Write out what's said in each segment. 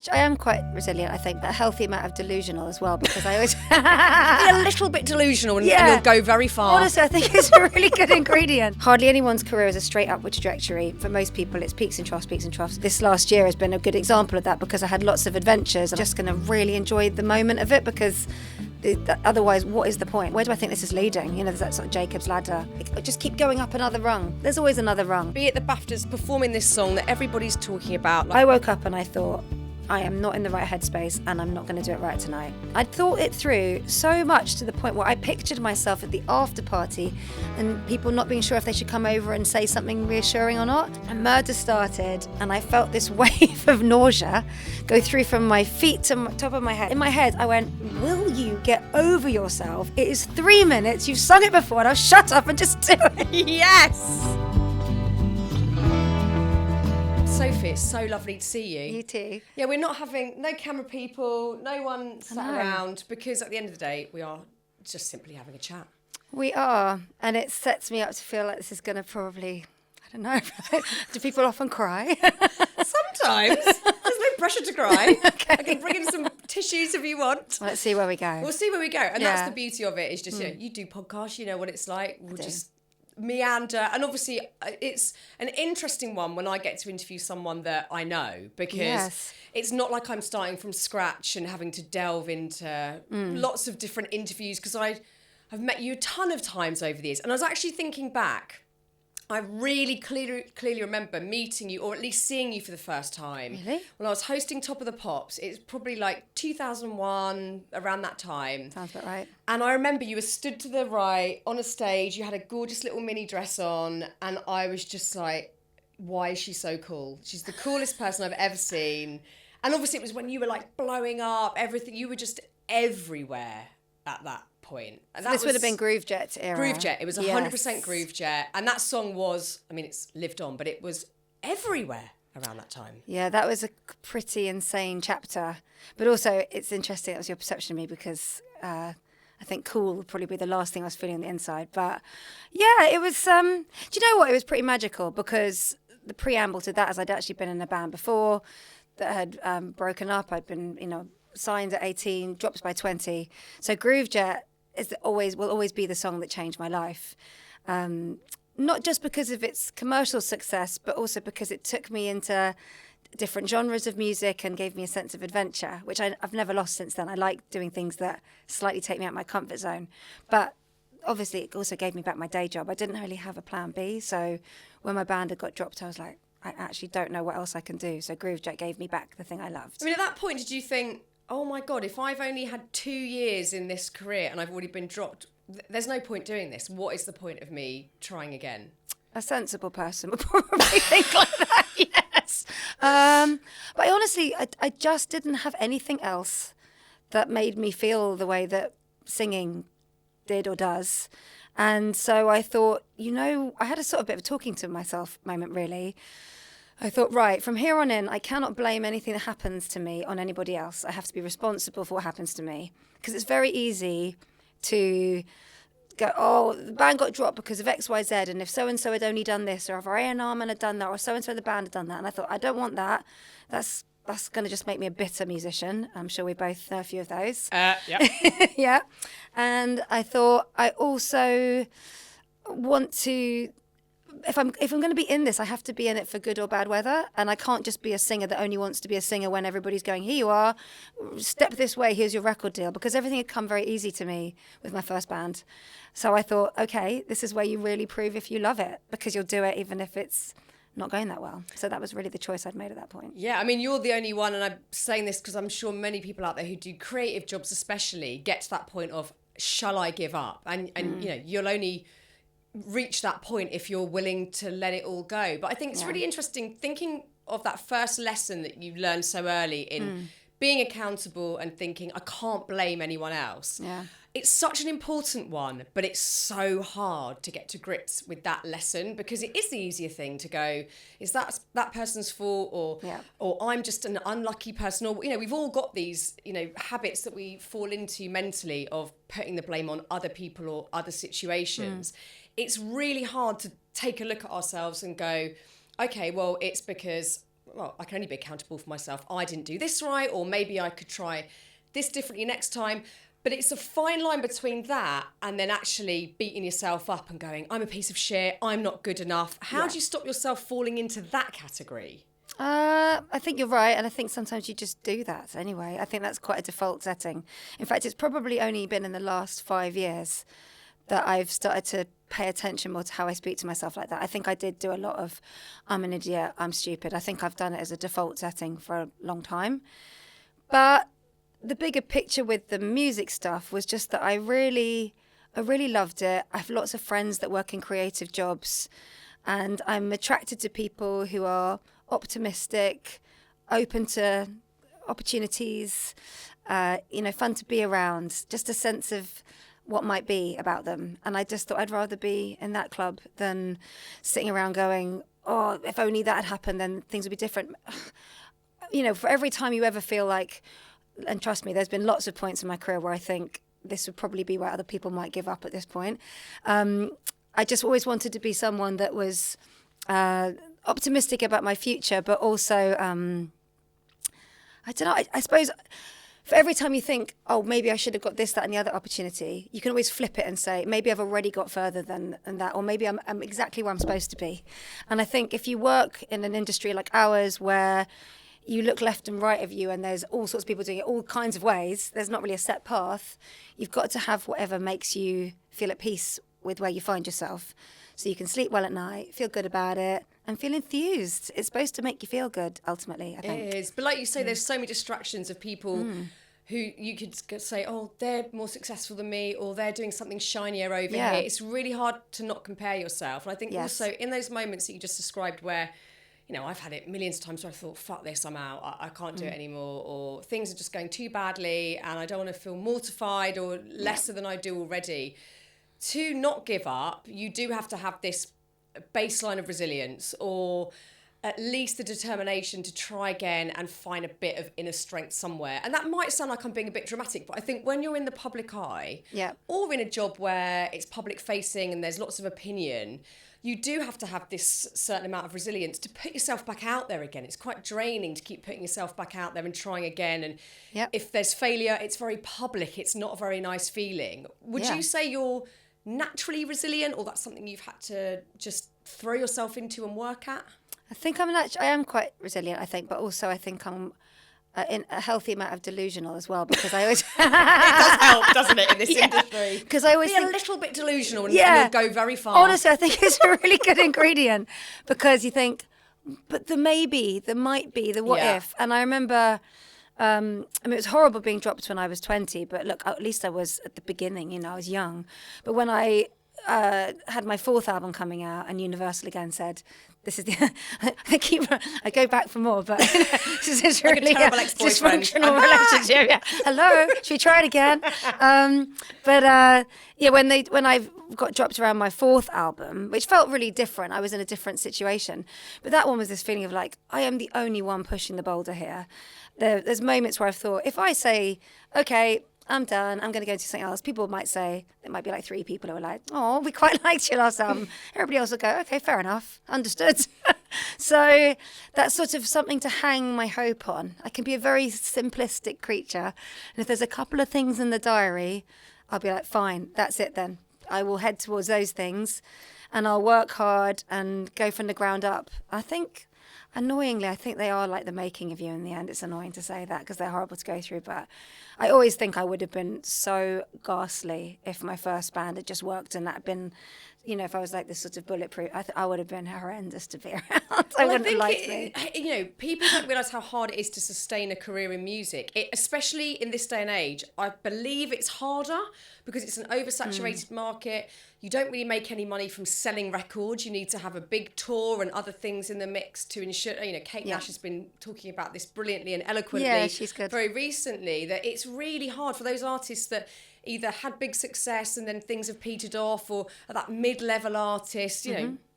I am quite resilient, I think, but a healthy amount of delusional as well, because I always be a little bit delusional and you'll go very far. Honestly, I think it's a really good ingredient. Hardly anyone's career is a straight upward trajectory. For most people, it's peaks and troughs, peaks and troughs. This last year has been a good example of that because I had lots of adventures. I'm just going to really enjoy the moment of it because otherwise, what is the point? Where do I think this is leading? You know, there's that sort of Jacob's ladder. Just keep going up another rung. There's always another rung. Be it the BAFTAs performing this song that everybody's talking about. I woke up and I thought, I am not in the right headspace and I'm not going to do it right tonight. I'd thought it through so much to the point where I pictured myself at the after party and people not being sure if they should come over and say something reassuring or not. And murder started and I felt this wave of nausea go through from my feet to the top of my head. In my head, I went, will you get over yourself? It is 3 minutes, you've sung it before, now shut up and just do it. Yes! Sophie, it's so lovely to see you. You too. Yeah, we're not having no camera people, no one sat around, because at the end of the day, we are just simply having a chat. We are, and it sets me up to feel like this is going to probably, I don't know, do people often cry? Sometimes. There's no pressure to cry. Okay. I can bring in some tissues if you want. Let's see where we go. We'll see where we go. And that's the beauty of it, is just, you do podcasts, you know what it's like. We'll just meander, and obviously it's an interesting one when I get to interview someone that I know, because it's not like I'm starting from scratch and having to delve into lots of different interviews, because I've met you a ton of times over the years, and I was actually thinking back, I really clearly remember meeting you, or at least seeing you for the first time. Really? When I was hosting Top of the Pops. It's probably like 2001, around that time. Sounds about right. And I remember you were stood to the right on a stage. You had a gorgeous little mini dress on. And I was just like, why is she so cool? She's the coolest person I've ever seen. And obviously it was when you were like blowing up, everything. You were just everywhere at that point. And this would have been Groovejet era. Groovejet. It was 100% Groovejet. And that song was, I mean, it's lived on, but it was everywhere around that time. Yeah, that was a pretty insane chapter. But also, it's interesting, that was your perception of me, because I think cool would probably be the last thing I was feeling on the inside. But yeah, it was, do you know what? It was pretty magical, because the preamble to that is I'd actually been in a band before that had broken up. I'd been, signed at 18, dropped by 20. So Groovejet will always be the song that changed my life. Not just because of its commercial success, but also because it took me into different genres of music and gave me a sense of adventure, which I've never lost since then. I like doing things that slightly take me out of my comfort zone. But obviously it also gave me back my day job. I didn't really have a plan B. So when my band had got dropped, I was like, I actually don't know what else I can do. So Groovejet gave me back the thing I loved. I mean, at that point, did you think, oh my God, if I've only had 2 years in this career and I've already been dropped, there's no point doing this. What is the point of me trying again? A sensible person would probably think like that, yes. But I just didn't have anything else that made me feel the way that singing did or does. And so I thought, I had a sort of bit of a talking to myself moment, really. I thought, right, from here on in, I cannot blame anything that happens to me on anybody else. I have to be responsible for what happens to me. Because it's very easy to go, oh, the band got dropped because of X, Y, Z, and if so-and-so had only done this, or if our A&R man had done that, or so-and-so in the band had done that. And I thought, I don't want that. That's going to just make me a bitter musician. I'm sure we both know a few of those. Yeah. Yeah. And I thought, I also want to... If I'm going to be in this, I have to be in it for good or bad weather, and I can't just be a singer that only wants to be a singer when everybody's going, here you are, step this way, here's your record deal, because everything had come very easy to me with my first band. So I thought, okay, this is where you really prove if you love it, because you'll do it even if it's not going that well. So that was really the choice I'd made at that point. Yeah, I mean, you're the only one, and I'm saying this because I'm sure many people out there who do creative jobs especially get to that point of, shall I give up? And you'll only reach that point if you're willing to let it all go. But I think it's really interesting thinking of that first lesson that you learned so early in being accountable and thinking, I can't blame anyone else. Yeah. It's such an important one, but it's so hard to get to grips with that lesson, because it is the easier thing to go, is that person's fault, or I'm just an unlucky person, or we've all got these habits that we fall into mentally of putting the blame on other people or other situations. It's really hard to take a look at ourselves and go, okay, well, it's because well, I can only be accountable for myself. I didn't do this right, or maybe I could try this differently next time. But it's a fine line between that and then actually beating yourself up and going, I'm a piece of shit, I'm not good enough. How do you stop yourself falling into that category? I think you're right, and I think sometimes you just do that anyway. I think that's quite a default setting. In fact, it's probably only been in the last 5 years that I've started to pay attention more to how I speak to myself like that. I think I did do a lot of, I'm an idiot, I'm stupid. I think I've done it as a default setting for a long time. But the bigger picture with the music stuff was just that I really loved it. I have lots of friends that work in creative jobs, and I'm attracted to people who are optimistic, open to opportunities, fun to be around, just a sense of what might be about them. And I just thought I'd rather be in that club than sitting around going, oh, if only that had happened, then things would be different. For every time you ever feel like, and trust me, there's been lots of points in my career where I think this would probably be where other people might give up at this point. I just always wanted to be someone that was optimistic about my future, but also, I don't know, I suppose for every time you think, oh, maybe I should have got this, that, and the other opportunity, you can always flip it and say, maybe I've already got further than that, or maybe I'm exactly where I'm supposed to be. And I think if you work in an industry like ours where you look left and right of you and there's all sorts of people doing it all kinds of ways, there's not really a set path, you've got to have whatever makes you feel at peace with where you find yourself. So you can sleep well at night, feel good about it, and feel enthused. It's supposed to make you feel good, ultimately, I think. It is. But like you say, there's so many distractions of people who you could say, oh, they're more successful than me, or they're doing something shinier over here. It's really hard to not compare yourself. And I think also in those moments that you just described where, I've had it millions of times where I thought, fuck this, I'm out. I can't do it anymore. Or things are just going too badly and I don't want to feel mortified or lesser than I do already. To not give up, you do have to have this baseline of resilience, or at least the determination to try again and find a bit of inner strength somewhere. And that might sound like I'm being a bit dramatic, but I think when you're in the public eye, or in a job where it's public facing and there's lots of opinion, you do have to have this certain amount of resilience to put yourself back out there again. It's quite draining to keep putting yourself back out there and trying again. And if there's failure, it's very public. It's not a very nice feeling. Would you say you're naturally resilient, or that's something you've had to just throw yourself into and work at? I think I am quite resilient, I think, but also I think I'm in a healthy amount of delusional as well, because I always... It does help, doesn't it, in this industry? Because I always think a little bit delusional and you'll go very far. Honestly, I think it's a really good ingredient, because you think, but the maybe, the might be, the what if. And I remember... it was horrible being dropped when I was 20, but look, at least I was at the beginning, I was young. But when I had my fourth album coming out and Universal again said, this is the, I go back for more, but this is really a dysfunctional relationship. Hello, should we try it again? When I got dropped around my fourth album, which felt really different, I was in a different situation. But that one was this feeling of like, I am the only one pushing the boulder here. There's moments where I've thought, if I say, okay, I'm done, I'm going to go do something else, people might say, there might be like 3 people who are like, oh, we quite liked your last album. Everybody else will go, okay, fair enough, understood. So that's sort of something to hang my hope on. I can be a very simplistic creature. And if there's a couple of things in the diary, I'll be like, fine, that's it then. I will head towards those things and I'll work hard and go from the ground up. I think... Annoyingly, I think they are like the making of you in the end. It's annoying to say that because they're horrible to go through, but I always think I would have been so ghastly if my first band had just worked and that had been, if I was like this sort of bulletproof, I would have been horrendous to be around. I wouldn't have liked me. People don't realise how hard it is to sustain a career in music, especially in this day and age. I believe it's harder because it's an oversaturated market. You don't really make any money from selling records. You need to have a big tour and other things in the mix to ensure, Kate Nash has been talking about this brilliantly and eloquently she's good. Very recently, that it's really hard for those artists that either had big success and then things have petered off, or are that mid-level artist,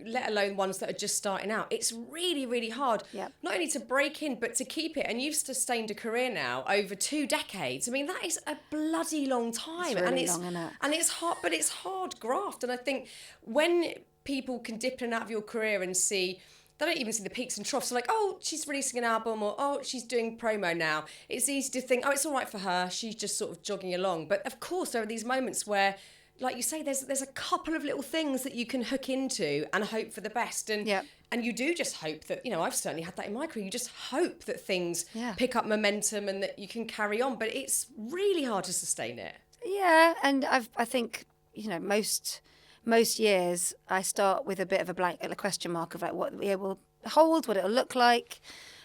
let alone ones that are just starting out. It's really, really hard, not only to break in, but to keep it. And you've sustained a career now over 2 decades. I mean, that is a bloody long time. It's really long, isn't it? And it's hard, but it's hard graft. And I think when people can dip in and out of your career and see they don't even see the peaks and troughs. So like, oh, she's releasing an album, or oh, she's doing promo now. It's easy to think, oh, it's all right for her. She's just sort of jogging along. But of course, there are these moments where, like you say, there's a couple of little things that you can hook into and hope for the best. And and you do just hope that, I've certainly had that in my career. You just hope that things pick up momentum and that you can carry on. But it's really hard to sustain it. Yeah, and I think, most years I start with a bit of a question mark of like what the year will hold, what it'll look like,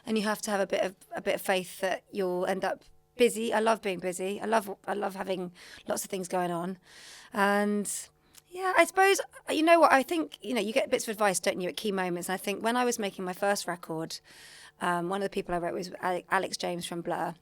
and you have to have a bit of faith that you'll end up busy. I love being busy. I love having lots of things going on, and yeah, I suppose what I think. You get bits of advice, don't you, at key moments. And I think when I was making my first record, one of the people I wrote was Alex James from Blur.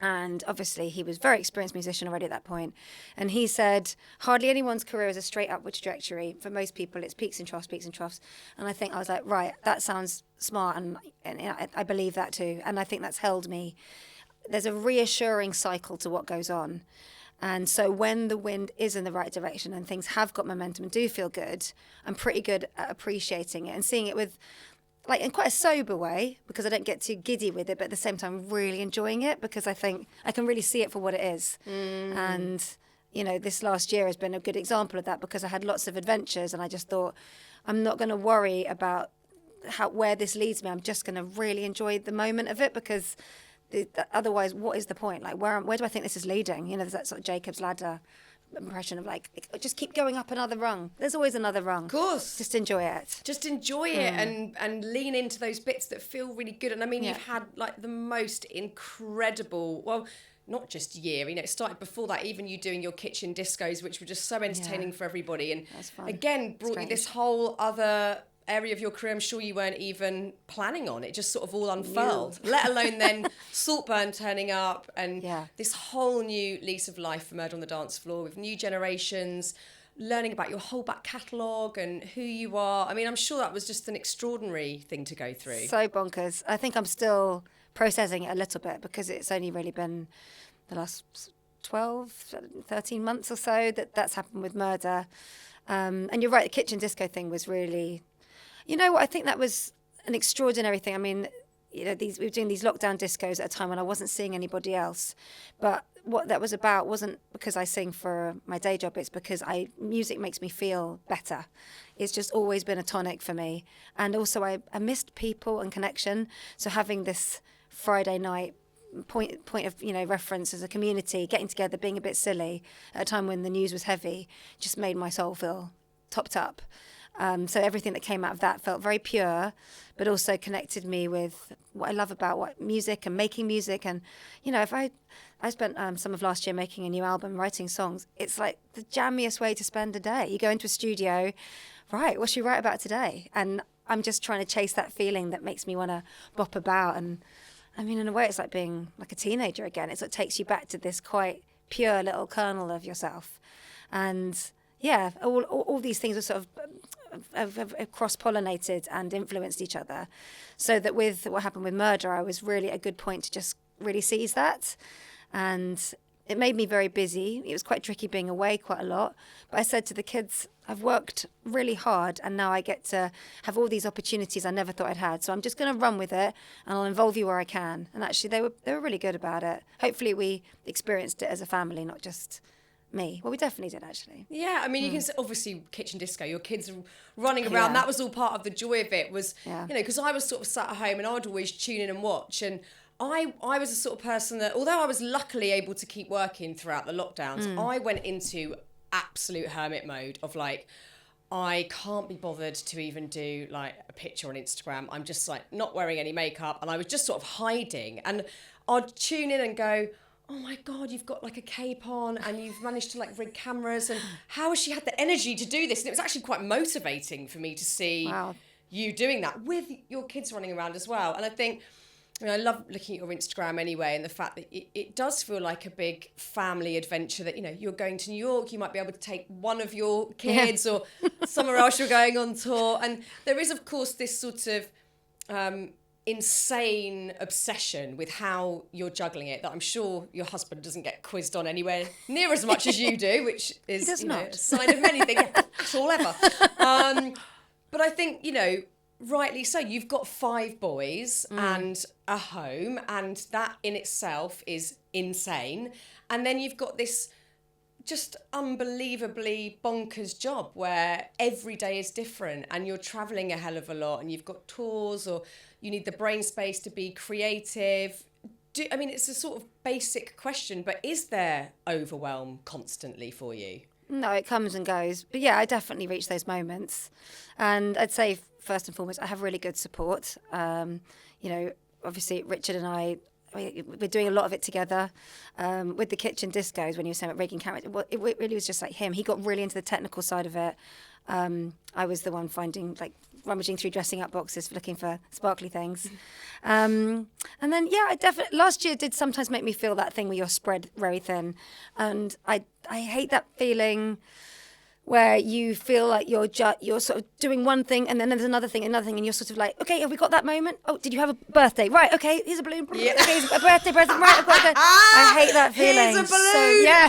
And obviously he was a very experienced musician already at that point. And he said, hardly anyone's career is a straight upward trajectory. For most people, it's peaks and troughs, peaks and troughs. And I was like, right, that sounds smart. And I believe that too. And I think that's held me. There's a reassuring cycle to what goes on. And so when the wind is in the right direction and things have got momentum and do feel good, I'm pretty good at appreciating it and seeing it with, like, in quite a sober way, because I don't get too giddy with it, but at the same time really enjoying it, because I think I can really see it for what it is. And this last year has been a good example of that, because I had lots of adventures and I just thought, I'm not going to worry about where this leads me. I'm just going to really enjoy the moment of it, because otherwise, what is the point? Like, where do I think this is leading? There's that sort of Jacob's ladder impression of like, just keep going up another rung. There's always another rung. Of course. Just enjoy it. Just enjoy it and lean into those bits that feel really good. And I mean, you've had like the most incredible, well, not just year, it started before that, even you doing your kitchen discos, which were just so entertaining for everybody. And again, brought you this whole other area of your career I'm sure you weren't even planning on. It just sort of all unfurled, let alone then Saltburn turning up and this whole new lease of life for Murder on the Dance Floor with new generations, learning about your whole back catalogue and who you are. I mean, I'm sure that was just an extraordinary thing to go through. So bonkers. I think I'm still processing it a little bit, because it's only really been the last 12, 13 months or so that's happened with Murder. And you're right, the kitchen disco thing was really... I think that was an extraordinary thing. I mean, we were doing these lockdown discos at a time when I wasn't seeing anybody else. But what that was about wasn't because I sing for my day job. It's because music makes me feel better. It's just always been a tonic for me. And also I missed people and connection. So having this Friday night point of reference as a community, getting together, being a bit silly at a time when the news was heavy, just made my soul feel topped up. So everything that came out of that felt very pure, but also connected me with what I love about music and making music. And, if I spent some of last year making a new album, writing songs, it's like the jammiest way to spend a day. You go into a studio, right, what should you write about today? And I'm just trying to chase that feeling that makes me want to bop about. And I mean, in a way, it's like being like a teenager again. It sort of takes you back to this quite pure little kernel of yourself. And yeah, all these things are sort of have cross-pollinated and influenced each other, so that with what happened with Murder, I was really a good point to just really seize that. And it made me very busy. It was quite tricky being away quite a lot, but I said to the kids, I've worked really hard and now I get to have all these opportunities I never thought I'd had, so I'm just going to run with it and I'll involve you where I can. And actually they were really good about it. Hopefully we experienced it as a family, not just me. Well, we definitely did, actually. Yeah, I mean, you can obviously kitchen disco, your kids are running around. That was all part of the joy of it, was, because I was sort of sat at home and I'd always tune in and watch. And I was the sort of person that, although I was luckily able to keep working throughout the lockdowns, I went into absolute hermit mode of like, I can't be bothered to even do like a picture on Instagram. I'm just like not wearing any makeup, and I was just sort of hiding. And I'd tune in and go, oh my God, you've got like a cape on and you've managed to like rig cameras, and how has she had the energy to do this? And it was actually quite motivating for me to see you doing that with your kids running around as well. And I think, I love looking at your Instagram anyway, and the fact that it does feel like a big family adventure, that, you're going to New York, you might be able to take one of your kids or somewhere else you're going on tour. And there is, of course, this sort of insane obsession with how you're juggling it that I'm sure your husband doesn't get quizzed on anywhere near as much as you do, which is a sign of many things. That's all ever. But I think, rightly so. You've got 5 boys and a home, and that in itself is insane. And then you've got this just unbelievably bonkers job where every day is different and you're traveling a hell of a lot and you've got tours, or you need the brain space to be creative. It's a sort of basic question, but is there overwhelm constantly for you? No, it comes and goes. But yeah, I definitely reach those moments. And I'd say, first and foremost, I have really good support. Obviously, Richard and we're doing a lot of it together. With the kitchen discos, when you were saying about rigging cameras, it really was just like him. He got really into the technical side of it. I was the one rummaging through dressing up boxes, looking for sparkly things. And then, I definitely, last year did sometimes make me feel that thing where you're spread very thin. And I hate that feeling where you feel like you're sort of doing one thing and then there's another thing, and you're sort of like, okay, have we got that moment? Oh, did you have a birthday? Right, okay, here's a balloon. Yeah. Okay, here's a birthday present. Right, I've got to go. I hate that feeling. Here's a balloon. So, yeah.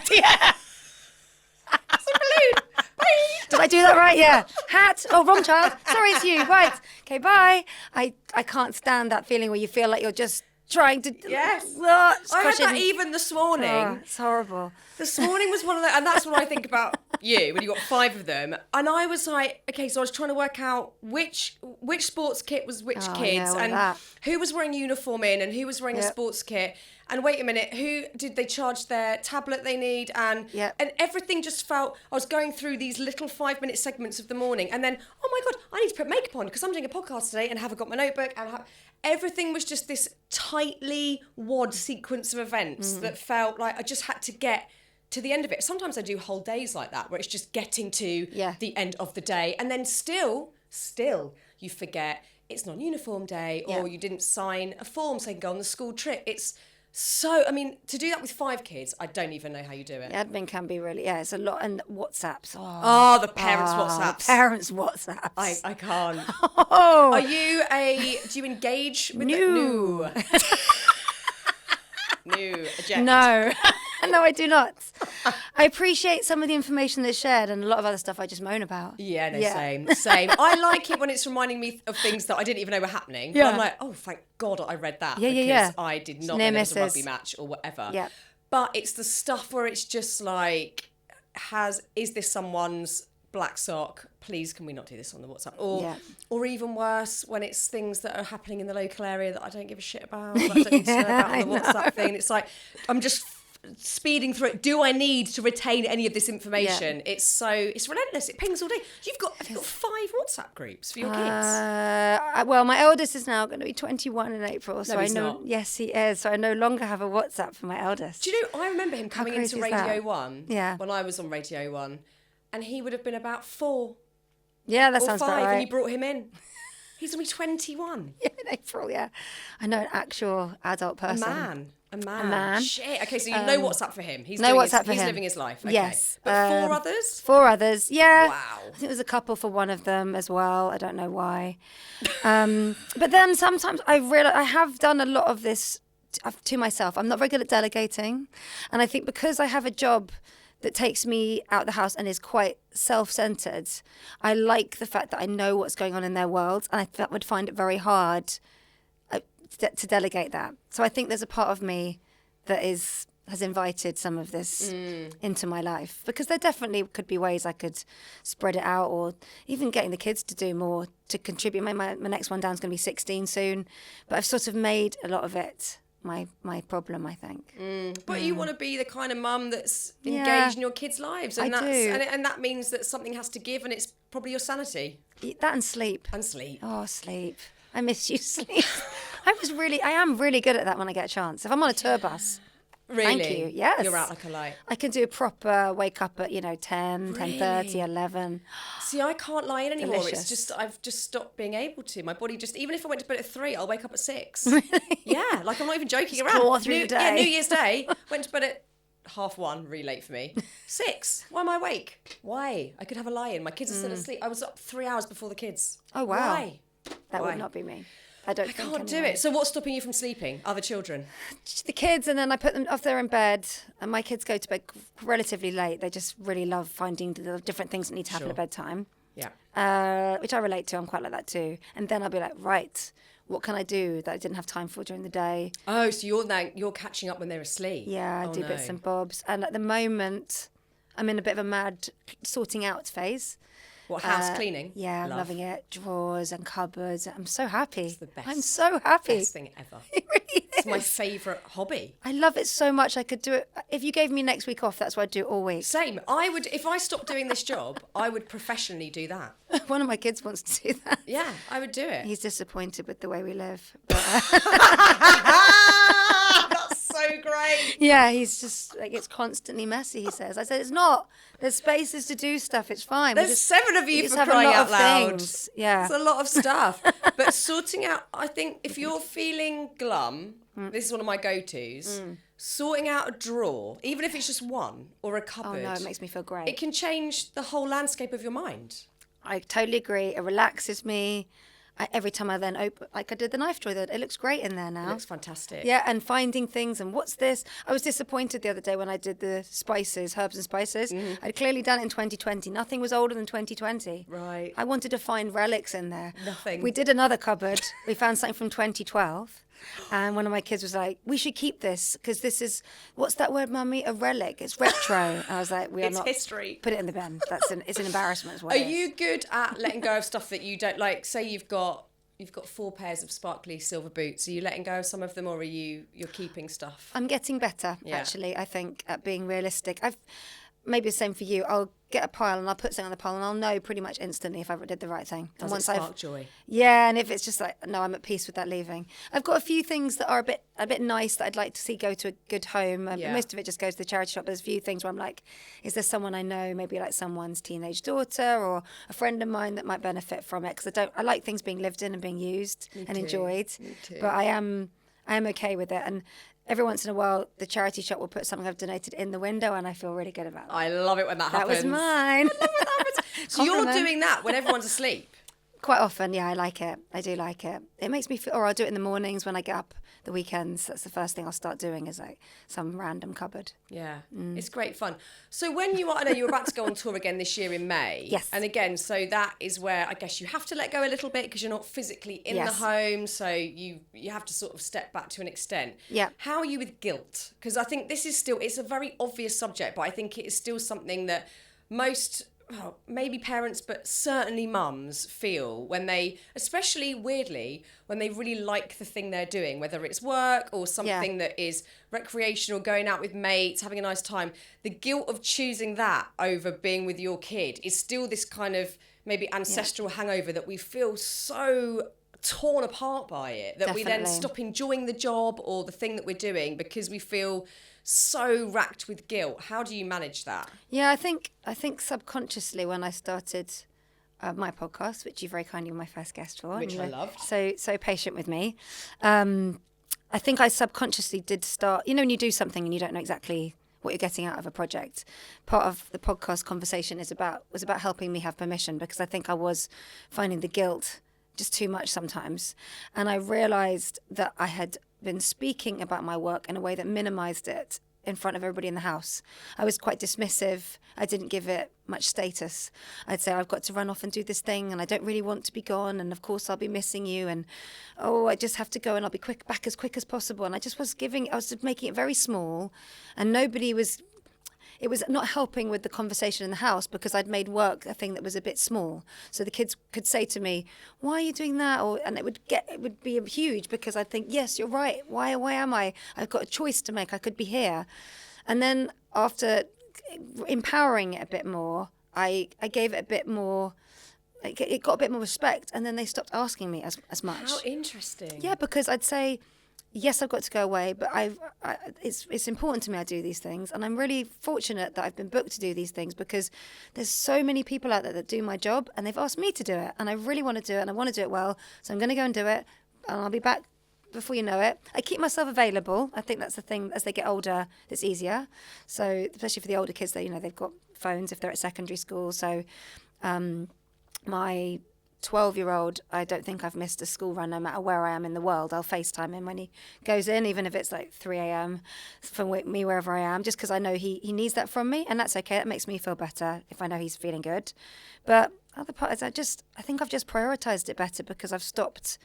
It's a balloon. Bye. Did I do that right? Yeah. Hat. Oh, wrong child. Sorry, it's you. Right. Okay, bye. I can't stand that feeling where you feel like you're just trying to... Yes. I had that even this morning. Oh, it's horrible. This morning was one of the... And that's what I think about you, when you got 5 of them. And I was like, okay, so I was trying to work out which sports kit was which kids, and who was wearing uniform in and who was wearing a sports kit. And wait a minute, who did they charge their tablet they need? And everything just felt... I was going through these little 5-minute segments of the morning, and then, oh my God, I need to put makeup on because I'm doing a podcast today and haven't got my notebook. And everything was just this tightly wad sequence of events that felt like I just had to get to the end of it. Sometimes I do whole days like that, where it's just getting to the end of the day. And then still, you forget it's non-uniform day, or you didn't sign a form so you can go on the school trip. It's... So, to do that with 5 kids, I don't even know how you do it. Admin can be really, it's a lot. And WhatsApps. The parents' WhatsApps. The parents' WhatsApps. I can't. Oh. Do you engage with No. No. Eject. No. No, I do not. I appreciate some of the information that's shared, and a lot of other stuff I just moan about. Yeah, same. I like it when it's reminding me of things that I didn't even know were happening. Yeah. But I'm like, oh, thank God I read that. Because I did not know there was a rugby match or whatever. Yeah. But it's the stuff where it's just like, is this someone's black sock? Please, can we not do this on the WhatsApp? Or even worse, when it's things that are happening in the local area that I don't give a shit about, that I don't need to know about on the WhatsApp thing. It's like, I'm just speeding through it. Do I need to retain any of this information? It's relentless. It pings all day. Have you got 5 WhatsApp groups for your kids? Well, my eldest is now going to be 21 in April, so he's not. Yes, he is. So I no longer have a WhatsApp for my eldest. Do you know? I remember him coming into Radio 1. Yeah. When I was on Radio 1, and he would have been about 4. Yeah, that or sounds 5, about right. And you brought him in. He's going to be 21. Yeah, in April. Yeah, I know, an actual adult person. A man. Shit. Okay, so you know WhatsApp for him. He's living his life. Okay. Yes. But 4 others? 4 others, yeah. Wow. I think there's a couple for one of them as well. I don't know why. But then sometimes I realize I have done a lot of this to myself. I'm not very good at delegating. And I think because I have a job that takes me out the house and is quite self-centered, I like the fact that I know what's going on in their world, and I would find it very hard to delegate that. So I think there's a part of me that has invited some of this into my life, because there definitely could be ways I could spread it out, or even getting the kids to do more to contribute. My next one down is going to be 16 soon, but I've sort of made a lot of it my problem, I think. But you want to be the kind of mum that's engaged in your kids' lives, and and that means that something has to give, and it's probably your sanity. That and sleep. Oh, sleep. I miss you, sleep. I am really good at that when I get a chance. If I'm on a tour bus. Really? Thank you. Yes. You're out like a light. I can do a proper wake up at 10, really? 10:30, 11. See, I can't lie in anymore. Delicious. It's just I've just stopped being able to. My body just, even if I went to bed at 3, I'll wake up at 6. Really? Yeah, like I'm not even joking just around. claw through the day. Yeah, New Year's Day, went to bed at 1:30, really late for me. 6. Why am I awake? Why? I could have a lie-in. My kids are still asleep. I was up 3 hours before the kids. Oh wow. Why? That would not be me. I can't do it. So what's stopping you from sleeping? Other children? Just the kids, and then I put them off there in bed, and my kids go to bed relatively late. They just really love finding the different things that need to happen at bedtime. Yeah. Which I relate to. I'm quite like that too. And then I'll be like, right, what can I do that I didn't have time for during the day? Oh, so you're catching up when they're asleep. Yeah, I do bits and bobs. And at the moment, I'm in a bit of a mad sorting out phase. What, house cleaning? Yeah, I'm loving it. Drawers and cupboards. I'm so happy. It's the best. I'm so happy. Best thing ever. It really is. It's my favourite hobby. I love it so much. I could do it. If you gave me next week off, that's what I'd do all week. Same. I would, if I stopped doing this job, I would professionally do that. One of my kids wants to do that. Yeah, I would do it. He's disappointed with the way we live. But, That's so great. yeah, he's just like, it's constantly messy, he says. I said, it's not. There's spaces to do stuff. It's fine. There's 7 of you for have crying a lot out of loud. things. Yeah. It's a lot of stuff. But sorting out, I think if you're feeling glum, this is one of my go-tos, sorting out a drawer, even if it's just one or a cupboard. Oh no, it makes me feel great. It can change the whole landscape of your mind. I totally agree. It relaxes me. Every time I then open, like I did the knife drawer, it looks great in there now. It looks fantastic. Yeah, and finding things and what's this? I was disappointed the other day when I did the spices, herbs and spices. I'd clearly done it in 2020. Nothing was older than 2020. Right. I wanted to find relics in there. Nothing. We did another cupboard. We found something from 2012. And one of my kids was like, we should keep this because this is, what's that word, Mummy? A relic. It's retro. I was like, It's history. Put it in the bin. It's an embarrassment. Are you good at letting go of stuff that you don't like? Say you've got 4 pairs of sparkly silver boots. Are you letting go of some of them, or you're keeping stuff? I'm getting better, actually, I think, at being realistic. Maybe the same for you. I'll get a pile and I'll put something on the pile and I'll know pretty much instantly if I did the right thing. Does it spark joy? Yeah, and if it's just like, no, I'm at peace with that leaving. I've got a few things that are a bit nice that I'd like to see go to a good home. Most of it just goes to the charity shop. There's a few things where I'm like, is there someone I know, maybe like someone's teenage daughter or a friend of mine that might benefit from it? Because I like things being lived in and being used and enjoyed. Me too. But I am okay with it. And every once in a while, the charity shop will put something I've donated in the window, and I feel really good about that. I love it when that happens. That was mine. So you're doing that when everyone's asleep? Quite often, yeah, I like it. I do like it. It makes me feel, or I'll do it in the mornings when I get up, the weekends. That's the first thing I'll start doing is like some random cupboard. Yeah, it's great fun. So when I know you're about to go on tour again this year in May. Yes. And again, so that is where I guess you have to let go a little bit because you're not physically in the home. So you have to sort of step back to an extent. Yeah. How are you with guilt? Because I think this is still, it's a very obvious subject, but I think it is still something that most, maybe parents, but certainly mums feel when they, especially weirdly, when they really like the thing they're doing, whether it's work or something that is recreational, going out with mates, having a nice time. The guilt of choosing that over being with your kid is still this kind of maybe ancestral hangover that we feel so torn apart by it, that we then stop enjoying the job or the thing that we're doing because we feel so racked with guilt. How do you manage that? Yeah, I think subconsciously when I started my podcast, which you very kindly were my first guest for, which I loved, so patient with me. I think I subconsciously did start. You know, when you do something and you don't know exactly what you're getting out of a project. Part of the podcast conversation was about helping me have permission, because I think I was finding the guilt just too much sometimes, and I realised that I had been speaking about my work in a way that minimised it in front of everybody in the house. I was quite dismissive. I didn't give it much status. I'd say, I've got to run off and do this thing and I don't really want to be gone, and of course I'll be missing you, and I just have to go and I'll be back as quick as possible. And I just was making it very small, and it was not helping with the conversation in the house, because I'd made work a thing that was a bit small. So the kids could say to me, why are you doing that? And it would be huge, because I'd think, yes, you're right. Why am I? I've got a choice to make. I could be here. And then after empowering it a bit more, I gave it a bit more, it got a bit more respect. And then they stopped asking me as much. How interesting. Yeah, because I'd say, yes, I've got to go away, but it's important to me I do these things. And I'm really fortunate that I've been booked to do these things, because there's so many people out there that do my job and they've asked me to do it. And I really want to do it, and I want to do it well. So I'm going to go and do it, and I'll be back before you know it. I keep myself available. I think that's the thing. As they get older, it's easier. So especially for the older kids, they've got phones if they're at secondary school. So my 12-year-old, I don't think I've missed a school run no matter where I am in the world. I'll FaceTime him when he goes in, even if it's like 3 a.m. from me wherever I am, just because I know he needs that from me, and that's okay. That makes me feel better if I know he's feeling good. But other parts, I think I've just prioritised it better because I've stopped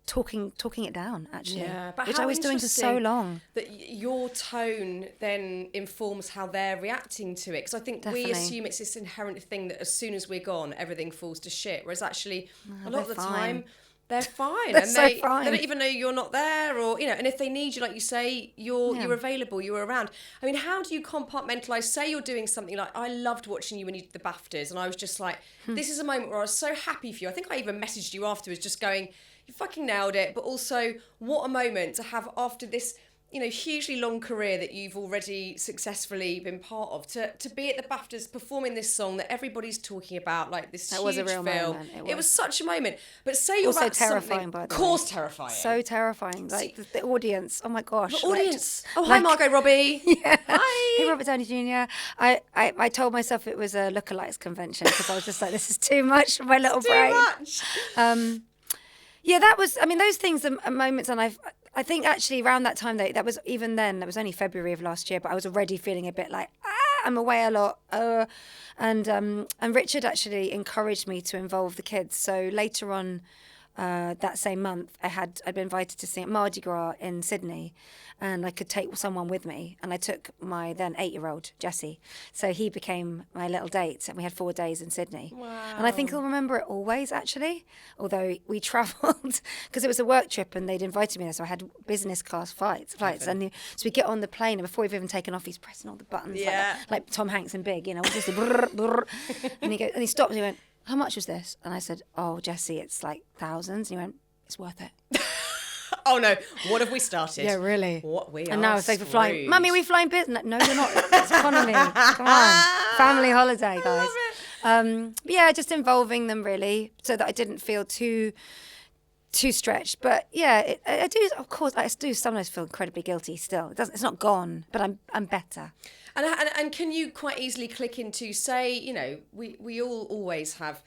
talking it down, actually, which I was doing for so long. That your tone then informs how they're reacting to it, because I think we assume it's this inherent thing that as soon as we're gone, everything falls to shit, whereas actually a lot of the time they're fine. They're and so fine. They don't even know you're not there, or and if they need you, like you say, you're available, you're around. I mean, how do you compartmentalise? Say you're doing something like, I loved watching you when you did the BAFTAs, and I was just like, this is a moment where I was so happy for you. I think I even messaged you afterwards just going, you fucking nailed it, but also what a moment to have after this, hugely long career that you've already successfully been part of, to be at the BAFTAs performing this song that everybody's talking about, like this huge was a real film. moment. It was such a moment. But say you're also about terrifying, something, by the of course, way. terrifying. So terrifying. Like the audience. Oh my gosh. The audience. Hi, like, Margot Robbie. Yeah. Hi. Hey, Robert Downey Jr. I told myself it was a lookalikes convention because I was just like, this is too much for my little brain. Too much. Yeah, that was, those things are moments, and I think actually around that time, that was even then, that was only February of last year, but I was already feeling a bit like, I'm away a lot. And Richard actually encouraged me to involve the kids. So later on that same month, I'd been invited to sing at Mardi Gras in Sydney, and I could take someone with me. And I took my then 8-year-old, Jesse. So he became my little date, and we had 4 days in Sydney. Wow. And I think he'll remember it always, actually, although we travelled, because it was a work trip and they'd invited me there. So I had business class flights. And so we get on the plane, and before we've even taken off, he's pressing all the buttons like Tom Hanks in Big, just brrr, brrr. And he stopped and he went, how much was this? And I said, oh, Jesse, it's like thousands. And he went, it's worth it. Oh no, what have we started? Yeah, really. What we and are now it's like we're flying. screwed. Mummy, we flying business. No, you're not. It's economy. Come on. Family holiday, guys. But yeah, just involving them really so that I didn't feel too stretched. But yeah, I do, of course, I do sometimes feel incredibly guilty still. It's not gone, but I'm better. And can you quite easily click into, say, we all always have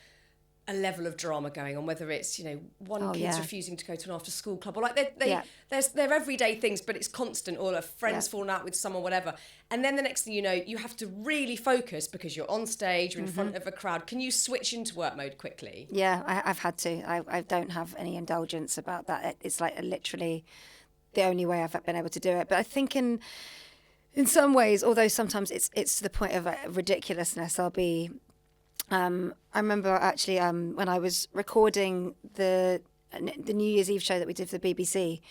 a level of drama going on, whether it's one kid's refusing to go to an after school club, or like they're everyday things, but it's constant, or a friend's fallen out with someone, whatever, and then the next thing you know, you have to really focus because you're on stage, you're in front of a crowd. Can you switch into work mode quickly? Yeah, I've had to. I don't have any indulgence about that. It's like literally the only way I've been able to do it. But I think in some ways, although sometimes it's to the point of ridiculousness, I'll be. I remember actually when I was recording the New Year's Eve show that we did for the BBC,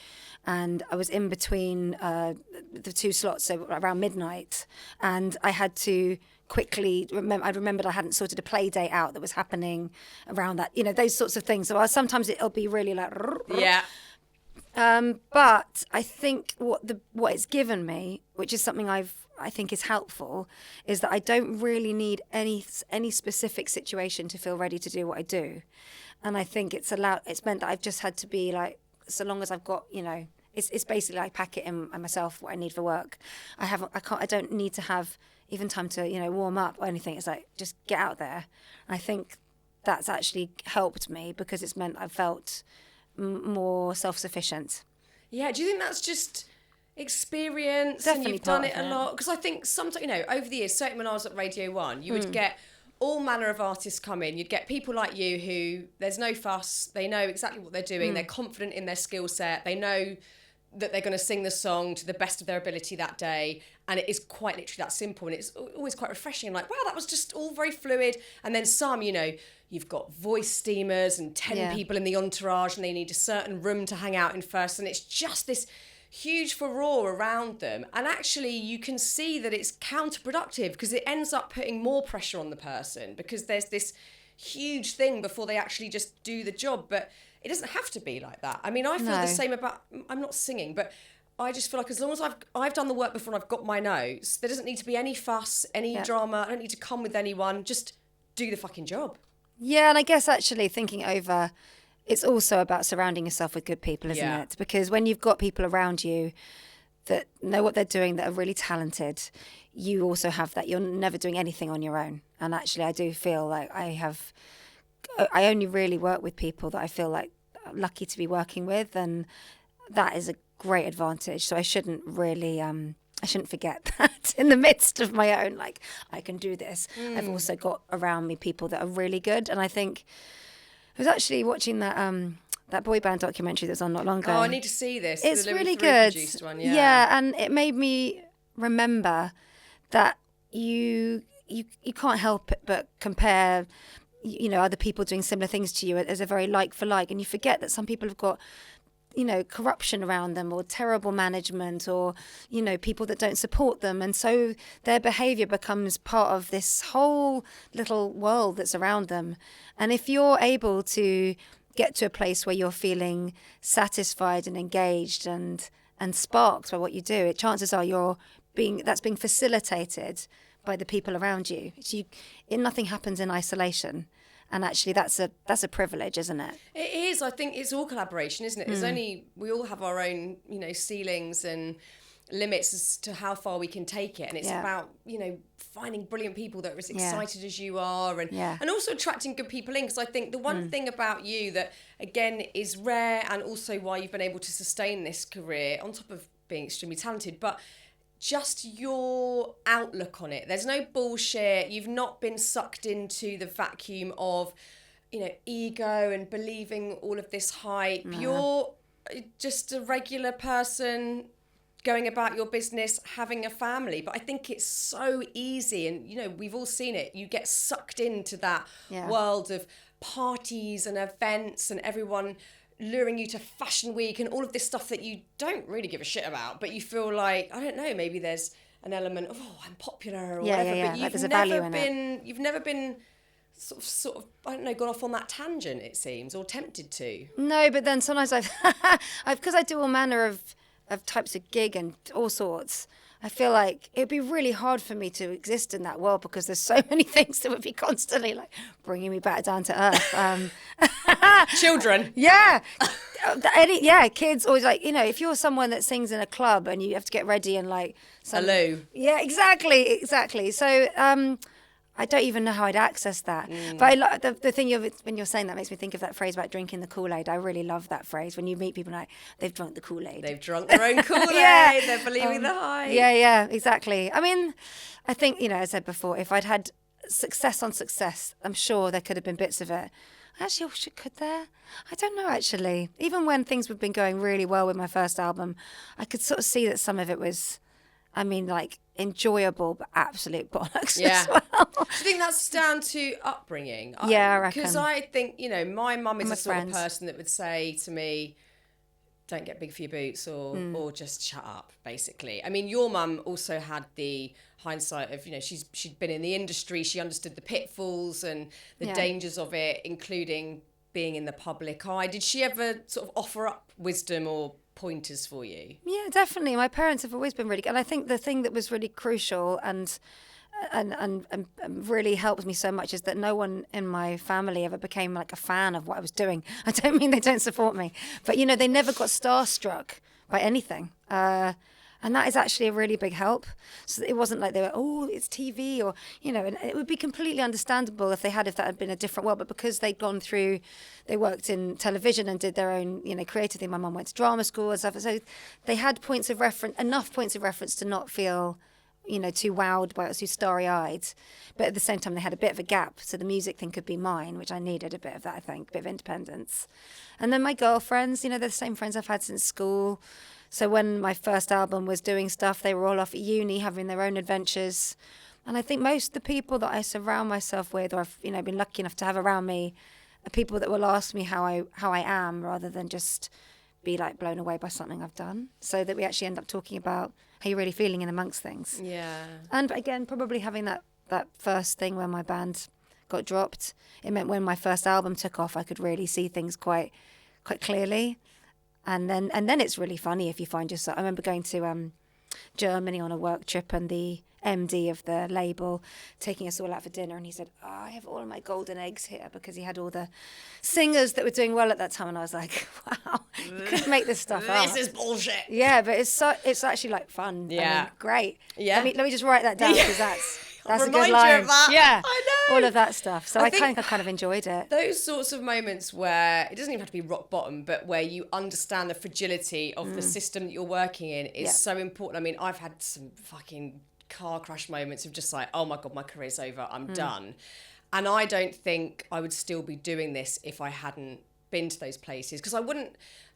and I was in between the 2 slots, so around midnight, and I had to quickly I remembered I hadn't sorted a play date out that was happening around that, those sorts of things. So sometimes it'll be really like yeah. But I think what it's given me, which is something I think is helpful, is that I don't really need any specific situation to feel ready to do what I do. And I think it's meant that I've just had to be like, so long as I've got, it's basically I pack it in myself what I need for work. I don't need to have even time to, warm up or anything. It's like, just get out there. And I think that's actually helped me because it's meant I've felt more self-sufficient. Yeah, do you think that's just experience? Definitely, and you've done it a lot? Because I think sometimes, over the years, certainly when I was at Radio 1, you would get all manner of artists come in. You'd get people like you who, there's no fuss, they know exactly what they're doing, they're confident in their skill set, they know that they're going to sing the song to the best of their ability that day, and it is quite literally that simple, and it's always quite refreshing, like, wow, that was just all very fluid. And then some, you've got voice steamers and 10 people in the entourage, and they need a certain room to hang out in first, and it's just this huge furore around them. And actually you can see that it's counterproductive because it ends up putting more pressure on the person because there's this huge thing before they actually just do the job. But it doesn't have to be like that. I mean, I feel the same about, I'm not singing, but I just feel like as long as I've done the work before and I've got my notes, there doesn't need to be any fuss, any drama. I don't need to come with anyone. Just do the fucking job. Yeah, and I guess actually thinking over, it's also about surrounding yourself with good people, isn't it? Because when you've got people around you that know what they're doing, that are really talented, you also have that. You're never doing anything on your own. And actually, I do feel like I have I only really work with people that I feel like I'm lucky to be working with, and that is a great advantage. So I shouldn't really I shouldn't forget that in the midst of my own, like, I can do this. I've also got around me people that are really good. And I think I was actually watching that boy band documentary that was on not long ago. Oh, I need to see this. It's the really Louis good. Produced one, yeah, and it made me remember that you can't help it but compare, you know, other people doing similar things to you as a very like for like, and you forget that some people have got, you know, corruption around them, or terrible management, or, you know, people that don't support them, and so their behavior becomes part of this whole little world that's around them. And if you're able to get to a place where you're feeling satisfied and engaged and sparked by what you do, chances are that's being facilitated by the people around you. Nothing happens in isolation. And actually, that's a privilege, isn't it? It is. I think it's all collaboration, isn't it? We all have our own, you know, ceilings and limits as to how far we can take it. And it's about, you know, finding brilliant people that are as excited as you are, and also attracting good people in. Because I think the one thing about you that, again, is rare, and also why you've been able to sustain this career, on top of being extremely talented, but just your outlook on it. There's no bullshit. You've not been sucked into the vacuum of, you know, ego and believing all of this hype. You're just a regular person going about your business, having a family. But I think it's so easy, and, you know, we've all seen it. You get sucked into that world of parties and events and everyone luring you to Fashion Week and all of this stuff that you don't really give a shit about, but you feel like, I don't know, maybe there's an element of, oh, I'm popular or whatever, but like you've never been sort of, I don't know, gone off on that tangent, it seems, or tempted to. No, but then sometimes because I do all manner of types of gig and all sorts, I feel like it'd be really hard for me to exist in that world, because there's so many things that would be constantly like bringing me back down to earth. Children. Yeah. Kids always, like, you know, if you're someone that sings in a club and you have to get ready and like... Hello. Yeah, exactly. So I don't even know how I'd access that. But I like the thing when you're saying that makes me think of that phrase about drinking the Kool-Aid. I really love that phrase. When you meet people like, they've drunk the Kool-Aid. They've drunk their own Kool-Aid. They're believing the hype. Yeah, exactly. I mean, I think, you know, as I said before, if I'd had success on success, I'm sure there could have been bits of it. Actually, could there? I don't know, actually. Even when things have been going really well with my first album, I could sort of see that some of it was, I mean, like, enjoyable but absolute bollocks as well. Do you think that's down to upbringing? Yeah, I reckon. Because I think, you know, my mum is the sort of person that would say to me, don't get big for your boots, or just shut up, basically. I mean, your mum also had the hindsight of, you know, she'd been in the industry, she understood the pitfalls and the dangers of it, including being in the public eye. Did she ever sort of offer up wisdom or pointers for you? Yeah, definitely. My parents have always been really good. And I think the thing that was really crucial and really helped me so much is that no one in my family ever became like a fan of what I was doing. I don't mean they don't support me, but, you know, they never got starstruck by anything. And that is actually a really big help. So it wasn't like they were, oh, it's TV, or, you know, and it would be completely understandable if that had been a different world. But because they'd gone through, they worked in television and did their own, you know, creative thing. My mum went to drama school and stuff. So they had enough points of reference to not feel, you know, too wowed by it, too starry-eyed. But at the same time, they had a bit of a gap. So the music thing could be mine, which I needed a bit of that, I think, a bit of independence. And then my girlfriends, you know, they're the same friends I've had since school. So when my first album was doing stuff, they were all off at uni, having their own adventures. And I think most of the people that I surround myself with, or I've, you know, been lucky enough to have around me, are people that will ask me how I am, rather than just be like blown away by something I've done. So that we actually end up talking about how you're really feeling in amongst things. Yeah. And again, probably having that first thing when my band got dropped, it meant when my first album took off, I could really see things quite clearly. And then it's really funny if you find yourself. I remember going to Germany on a work trip, and the MD of the label taking us all out for dinner, and he said, oh, I have all of my golden eggs here, because he had all the singers that were doing well at that time. And I was like, wow, you couldn't make this stuff up. This is bullshit. Yeah, but it's actually like fun. Yeah. I mean, great. Yeah. Let me just write that down, because that's That's a remind good line. you of that. Yeah, I know. all of that stuff. So I think kind of enjoyed it. Those sorts of moments where it doesn't even have to be rock bottom, but where you understand the fragility of the system that you're working in is so important. I mean, I've had some fucking car crash moments of just like, oh my God, my career's over, I'm done. And I don't think I would still be doing this if I hadn't been to those places, because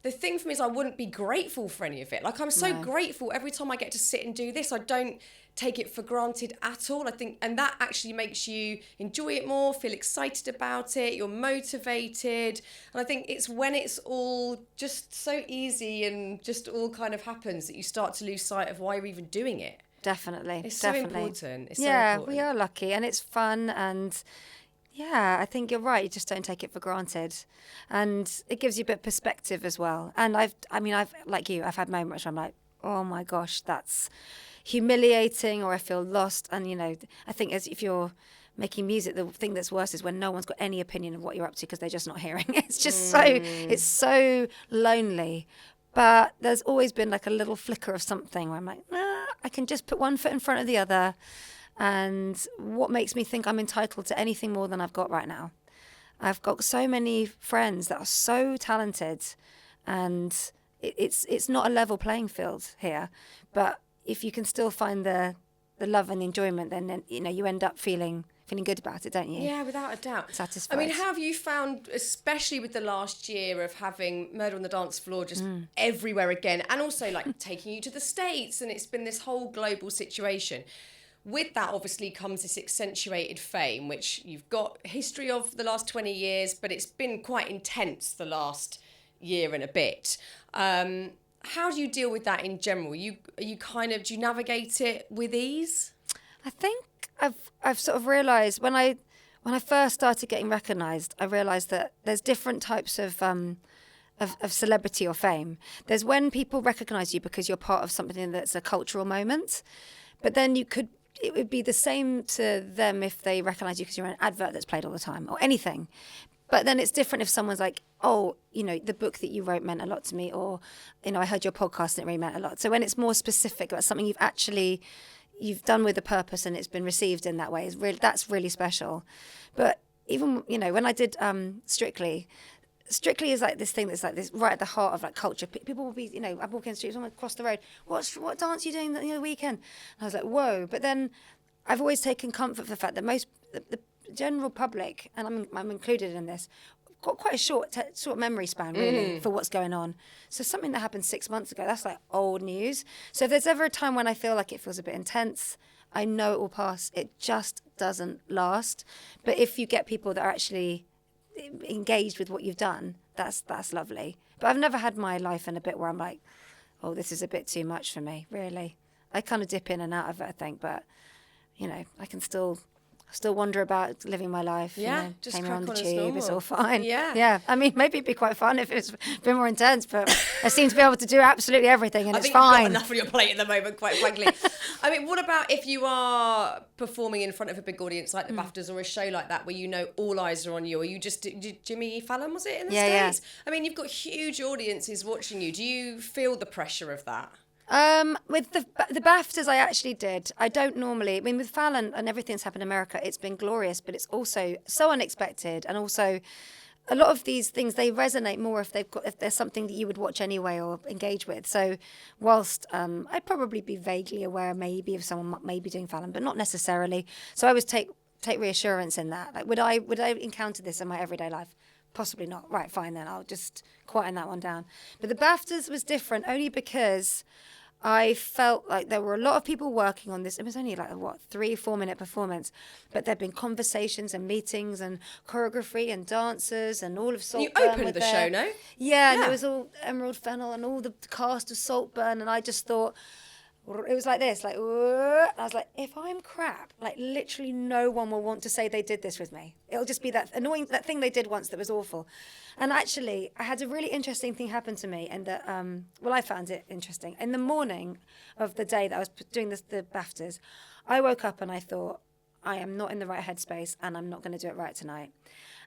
the thing for me is I wouldn't be grateful for any of it. Like, I'm so grateful every time I get to sit and do this. I don't take it for granted at all. I think, and that actually makes you enjoy it more, feel excited about it, you're motivated. And I think it's when it's all just so easy and just all kind of happens that you start to lose sight of why you're even doing it. Definitely. It's so important. It's so important. We are lucky, and it's fun, and yeah, I think you're right. You just don't take it for granted, and it gives you a bit of perspective as well. And I've like you, I've had moments where I'm like, oh my gosh, that's humiliating, or I feel lost. And I think if you're making music, the thing that's worse is when no one's got any opinion of what you're up to because they're just not hearing. It's just it's so lonely. But there's always been like a little flicker of something where I'm like, I can just put one foot in front of the other. And what makes me think I'm entitled to anything more than I've got right now? I've got so many friends that are so talented, and it's not a level playing field here. But if you can still find the love and the enjoyment, then you end up feeling good about it, don't you? Yeah, without a doubt. Satisfied. I mean, how have you found, especially with the last year of having Murder on the Dance Floor just everywhere again, and also like taking you to the States, and it's been this whole global situation. With that, obviously, comes this accentuated fame, which you've got history of the last 20 years, but it's been quite intense the last year and a bit. How do you deal with that in general? Do you navigate it with ease? I think I've sort of realised when I first started getting recognised, I realised that there's different types of celebrity or fame. There's when people recognise you because you're part of something that's a cultural moment, but then it would be the same to them if they recognise you because you're in an advert that's played all the time or anything. But then it's different if someone's like, oh, the book that you wrote meant a lot to me, or, I heard your podcast and it really meant a lot. So when it's more specific about something you've done with a purpose and it's been received in that way, that's really special. But even, when I did Strictly is like this thing that's like this right at the heart of like culture. People will be, I'm walking the street, someone across the road, what dance are you doing the weekend? And I was like, whoa. But then I've always taken comfort for the fact that the general public, and I'm included in this, got quite a short memory span really for what's going on. So something that happened 6 months ago, that's like old news. So if there's ever a time when I feel like it feels a bit intense, I know it will pass. It just doesn't last. But if you get people that are actually engaged with what you've done, that's lovely. But I've never had my life in a bit where I'm like, oh, this is a bit too much for me, really. I kind of dip in and out of it, I think, but I can still wonder about living my life. Yeah, just came crack on the on as tube, normal. it's all fine. Yeah. I mean, maybe it'd be quite fun if it's a bit more intense, but I seem to be able to do absolutely everything, and I it's think fine. you've got enough on your plate at the moment, quite frankly. I mean, what about if you are performing in front of a big audience like the BAFTAs or a show like that where all eyes are on you, or you just Jimmy Fallon, was it, in the States? Yeah. I mean, you've got huge audiences watching you. Do you feel the pressure of that? With the BAFTAs, I actually did. I don't normally. I mean, with Fallon and everything that's happened in America, it's been glorious, but it's also so unexpected, and also a lot of these things, they resonate more if there's something that you would watch anyway or engage with. So, whilst I'd probably be vaguely aware maybe of someone maybe doing Fallon, but not necessarily. So I always take reassurance in that. Like, would I encounter this in my everyday life? Possibly not. Right, fine then. I'll just quieten that one down. But the BAFTAs was different only because I felt like there were a lot of people working on this. It was only like 3-4 minute performance, but there'd been conversations and meetings and choreography and dancers and all of Saltburn. You opened the show, no? Yeah, and it was all Emerald Fennell and all the cast of Saltburn, and I just thought, it was like this, like, and I was like, if I'm crap, like literally no one will want to say they did this with me. It'll just be that annoying, that thing they did once that was awful. And actually, I had a really interesting thing happen to me, and that, I found it interesting. In the morning of the day that I was doing the BAFTAs, I woke up and I thought, I am not in the right headspace and I'm not going to do it right tonight.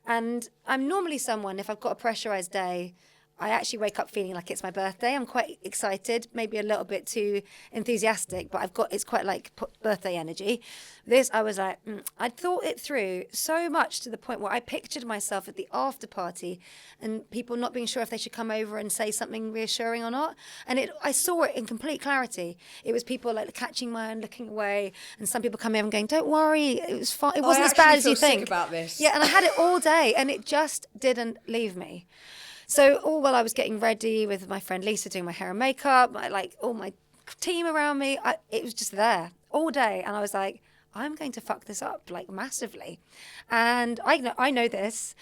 And I'm normally someone, if I've got a pressurised day, I actually wake up feeling like it's my birthday. I'm quite excited, maybe a little bit too enthusiastic, but it's quite like birthday energy. This, I was like, I'd thought it through so much to the point where I pictured myself at the after party and people not being sure if they should come over and say something reassuring or not. And I saw it in complete clarity. It was people like catching my eye and looking away, and some people coming over and going, don't worry, it was fine. It wasn't as bad as you think. Sick about this. Yeah, and I had it all day and it just didn't leave me. So all while I was getting ready with my friend Lisa doing my hair and makeup, all my team around me, it was just there all day. And I was like, I'm going to fuck this up like massively. And I know this.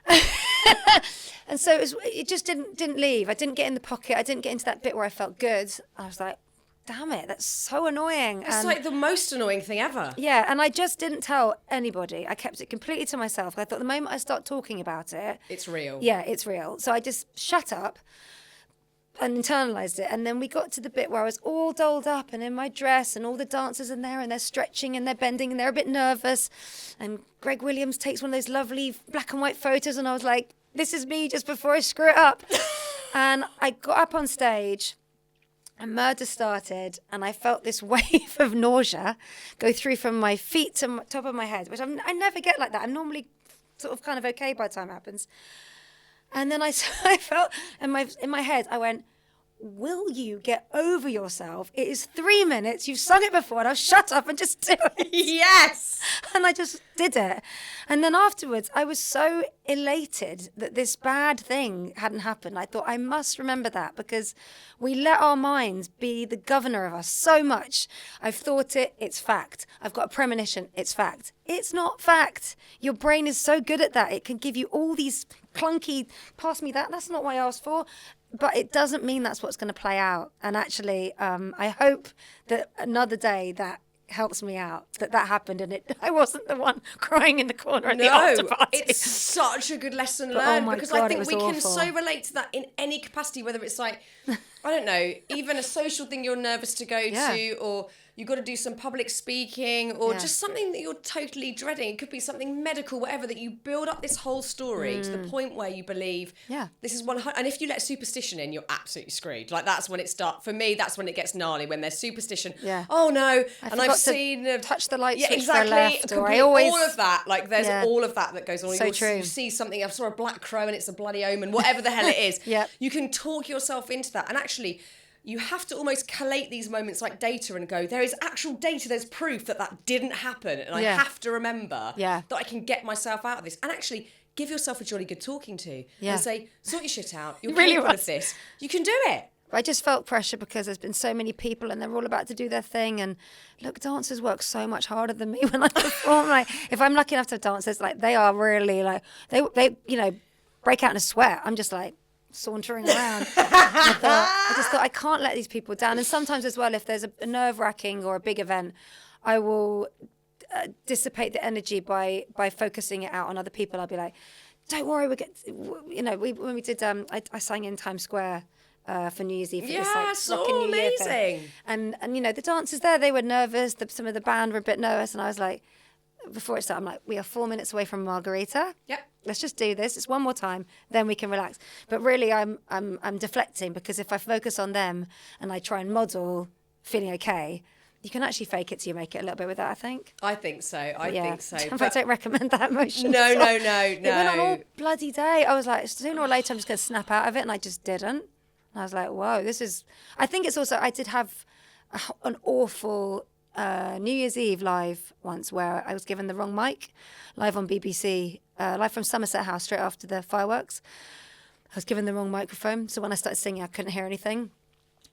And so it just didn't leave. I didn't get in the pocket. I didn't get into that bit where I felt good. I was like, damn it, that's so annoying. It's like the most annoying thing ever. Yeah, and I just didn't tell anybody. I kept it completely to myself. I thought the moment I start talking about it... It's real. Yeah, it's real. So I just shut up and internalised it. And then we got to the bit where I was all dolled up and in my dress and all the dancers in there and they're stretching and they're bending and they're a bit nervous. And Greg Williams takes one of those lovely black and white photos and I was like, this is me just before I screw it up. And I got up on stage... and murder started, and I felt this wave of nausea go through from my feet to the top of my head, which I never get like that. I'm normally sort of kind of okay by the time it happens. And then I felt in my head, I went, will you get over yourself? It is 3 minutes. You've sung it before. Now shut up and just do it. Yes. And I just did it. And then afterwards, I was so elated that this bad thing hadn't happened. I thought, I must remember that because we let our minds be the governor of us so much. I've thought it, it's fact. I've got a premonition, it's fact. It's not fact. Your brain is so good at that. It can give you all these clunky, pass me that. That's not what I asked for. But it doesn't mean that's what's going to play out. And actually, I hope that another day that helps me out, that happened and I wasn't the one crying in the corner at the after party. It's such a good lesson learned because I think we can so relate to that in any capacity, whether it's like, I don't know, even a social thing you're nervous to go to, or you've got to do some public speaking, or just something that you're totally dreading. It could be something medical, whatever, that you build up this whole story to the point where you believe this is 100. And if you let superstition in, you're absolutely screwed. Like that's when it starts. For me, that's when it gets gnarly, when there's superstition. Yeah. Oh no. I've seen touch the light switch exactly. for left. Or I always... all of that. Like there's all of that goes on. So true. You see something. I saw a black crow and it's a bloody omen. Whatever the hell it is. Yep. You can talk yourself into that. And actually, you have to almost collate these moments like data and go, there is actual data, there's proof that didn't happen. And I have to remember that I can get myself out of this. And actually give yourself a jolly good talking to and say, sort your shit out. You're capable of this. You can do it. I just felt pressure because there's been so many people and they're all about to do their thing. And look, dancers work so much harder than me when I perform. Like, if I'm lucky enough to have dancers, like they are really like, they break out in a sweat. I'm just like, sauntering around. I just thought I can't let these people down. And sometimes as well, if there's a nerve-wracking or a big event, I will dissipate the energy by focusing it out on other people. I'll be like, don't worry, when we did, I sang in Times Square for New Year's Eve. For this, so Rockin' New Year amazing. thing. And the dancers there, they were nervous. Some of the band were a bit nervous, and I was like, before it started, I'm like, we are 4 minutes away from Margarita. Yep. Let's just do this. It's one more time, then we can relax. But really, I'm deflecting because if I focus on them and I try and model feeling okay, you can actually fake it till you make it a little bit with that, I think. I think so. I think so. But I don't recommend that motion. No. It went on all bloody day. I was like, sooner or later, I'm just going to snap out of it, and I just didn't. And I was like, whoa, this is... I think it's also... I did have an awful... New Year's Eve live once where I was given the wrong mic, live on BBC, live from Somerset House straight after the fireworks. I was given the wrong microphone, so when I started singing I couldn't hear anything,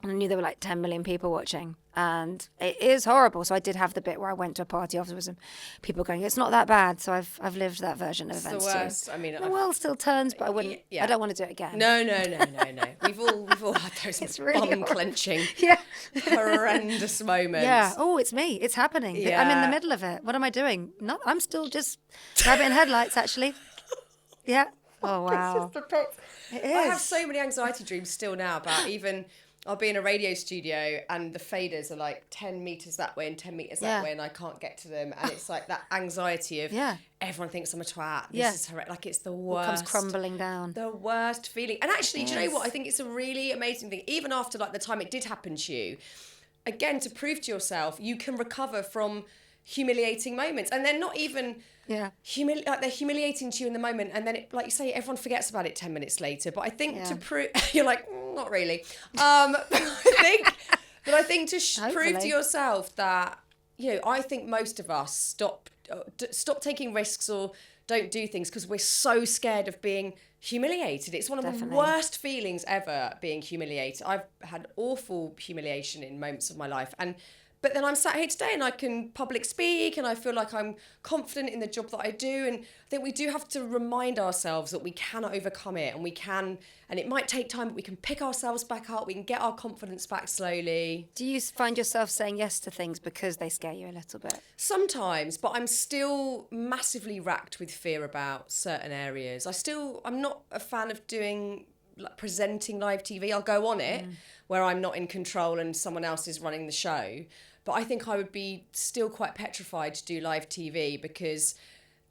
and I knew there were like 10 million people watching, and it is horrible. So I did have the bit where I went to a party afterwards and people going, it's not that bad. So I've lived that version of events the worst. too. I mean, the world still turns, but I wouldn't. I don't want to do it again. No. We've all had those really bum clenching, horrendous moments. Yeah. Oh, it's me. It's happening. Yeah. I'm in the middle of it. What am I doing? No, I'm still just rabbit in headlights. Actually. Yeah. Oh wow. It is. I have so many anxiety dreams still now about even I'll be in a radio studio and the faders are like 10 metres that way and 10 metres that way and I can't get to them. And it's like that anxiety of everyone thinks I'm a twat. This is horrendous. Like it's the worst. All comes crumbling down. The worst feeling. And actually, do you know what? I think it's a really amazing thing. Even after like the time it did happen to you, again, to prove to yourself, you can recover from humiliating moments. And they're not even... Yeah, like they're humiliating to you in the moment, and then like you say, everyone forgets about it 10 minutes later. But I think to prove, you're like, not really. But I think to prove to yourself that, you know, I think most of us stop taking risks or don't do things because we're so scared of being humiliated. It's one of the worst feelings ever, being humiliated. I've had awful humiliation in moments of my life, but then I'm sat here today and I can public speak and I feel like I'm confident in the job that I do. And I think we do have to remind ourselves that we can overcome it, and it might take time, but we can pick ourselves back up. We can get our confidence back slowly. Do you find yourself saying yes to things because they scare you a little bit? Sometimes, but I'm still massively racked with fear about certain areas. I'm not a fan of doing presenting live TV. I'll go on it where I'm not in control and someone else is running the show. But I think I would be still quite petrified to do live TV because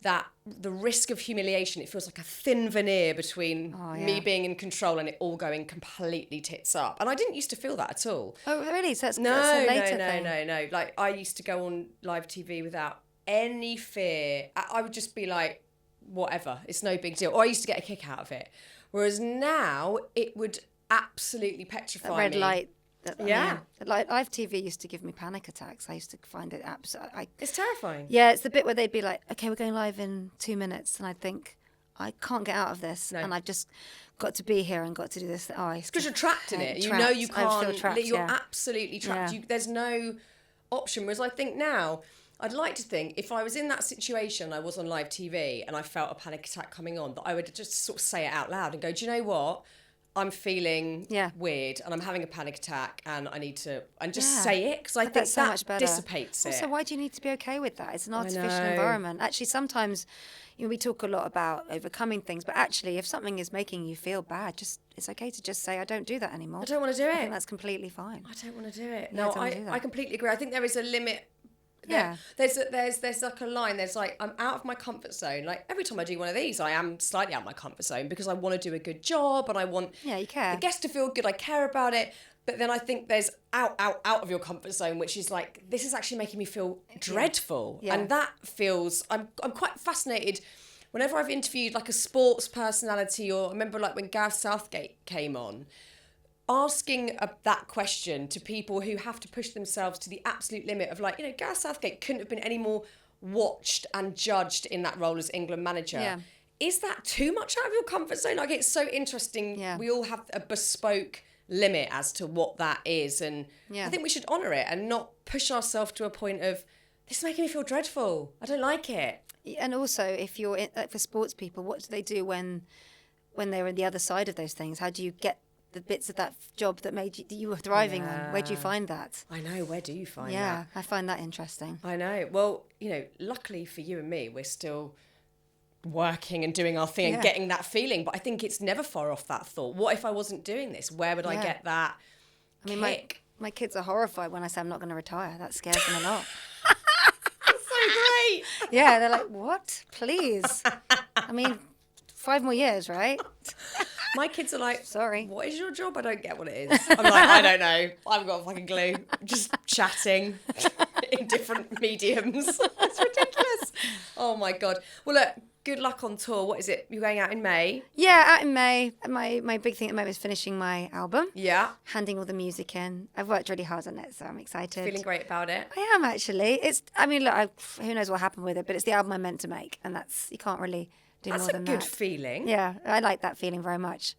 the risk of humiliation, it feels like a thin veneer between me being in control and it all going completely tits up. And I didn't used to feel that at all. Oh, really? So that's a later thing? No. Like I used to go on live TV without any fear. I would just be like, whatever, it's no big deal. Or I used to get a kick out of it. Whereas now it would absolutely petrify me. Red light. Live TV used to give me panic attacks. I used to find it absolutely... It's terrifying. Yeah, it's the bit where they'd be like, okay, we're going live in 2 minutes. And I'd think, I can't get out of this. No. And I've just got to be here and got to do this. Because you're trapped in it. You know you can't... I feel trapped, you're absolutely trapped. Yeah. There's no option. Whereas I think now, I'd like to think if I was in that situation, I was on live TV and I felt a panic attack coming on, that I would just sort of say it out loud and go, do you know what? I'm feeling weird and I'm having a panic attack and I need to... And just say it, because I think so that dissipates it. Also, why do you need to be okay with that? It's an artificial environment. Actually, sometimes, we talk a lot about overcoming things, but actually, if something is making you feel bad, it's okay to just say, I don't do that anymore. I don't want to do it. I think that's completely fine. I don't want to do it. No, I completely agree. I think there is a limit. There's like a line. There's like, I'm out of my comfort zone. Like every time I do one of these, I am slightly out of my comfort zone because I want to do a good job and I want you care. the guests to feel good. I care about it. But then I think there's out of your comfort zone, which is like, this is actually making me feel dreadful. Yeah. And that feels, I'm quite fascinated. Whenever I've interviewed like a sports personality, or I remember like when Gareth Southgate came on, asking that question to people who have to push themselves to the absolute limit of like, Gareth Southgate couldn't have been any more watched and judged in that role as England manager. Yeah. Is that too much out of your comfort zone? Like, it's so interesting. Yeah. We all have a bespoke limit as to what that is. And I think we should honour it and not push ourselves to a point of, this is making me feel dreadful. I don't like it. And also, if you're for sports people, what do they do when they're on the other side of those things? How do you get the bits of that job that made you were thriving on? Where do you find that? I know, where do you find that? Yeah, I find that interesting. I know. Well, luckily for you and me, we're still working and doing our thing and getting that feeling. But I think it's never far off that thought. What if I wasn't doing this? Where would I get that kick? My kids are horrified when I say I'm not going to retire. That scares them a lot. That's so great. Yeah, they're like, what? Please. 5 more years, right? My kids are like, sorry, what is your job? I don't get what it is. I'm like, I don't know. I've got a fucking clue. Just chatting in different mediums. It's ridiculous. Oh my God. Well, look, good luck on tour. What is it? You're going out in May? Yeah, out in May. My big thing at the moment is finishing my album. Yeah. Handing all the music in. I've worked really hard on it, so I'm excited. Feeling great about it? I am, actually. Who knows what happened with it, but it's the album I meant to make, and you can't really do more than that. That's a good feeling. Yeah, I like that feeling very much.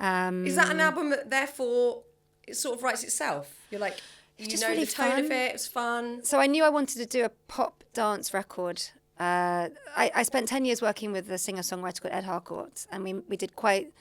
Is that an album that therefore it sort of writes itself? You're like, really the tone of it, it's fun. So I knew I wanted to do a pop dance record. I spent 10 years working with a singer-songwriter called Ed Harcourt, and we did quite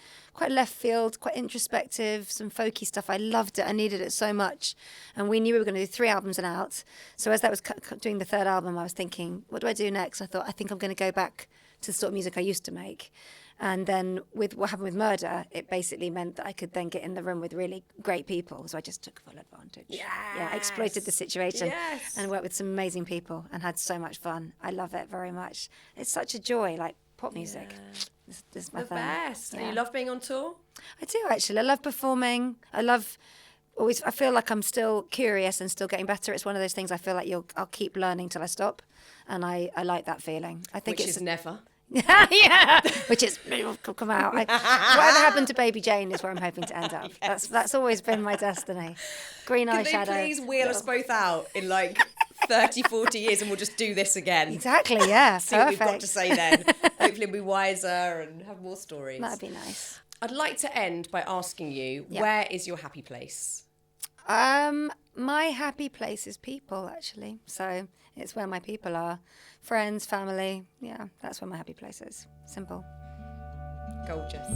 left field, quite introspective, some folky stuff. I loved it. I needed it so much. And we knew we were going to do 3 albums and out. So as that was doing the 3rd album, I was thinking, what do I do next? I thought, I think I'm going to go back to the sort of music I used to make. And then with what happened with murder, it basically meant that I could then get in the room with really great people. So I just took full advantage. Yeah, I exploited the situation and worked with some amazing people and had so much fun. I love it very much. It's such a joy, like pop music. This is my the best. Yeah. And you love being on tour? I do, actually. I love performing. I feel like I'm still curious and still getting better. It's one of those things I feel like I'll keep learning till I stop. And I like that feeling. I think Which is never. Yeah, which is come out. Whatever happened to Baby Jane is where I'm hoping to end up. That's always been my destiny. Green eyeshadow. Could they please wheel us both out in like 30, 40 years and we'll just do this again? Exactly, yeah. See what we've got to say then. Hopefully we'll be wiser and have more stories. That'd be nice. I'd like to end by asking you, where is your happy place? My happy place is people, actually. So it's where my people are. Friends, family. Yeah, that's where my happy place is. Simple. Gorgeous.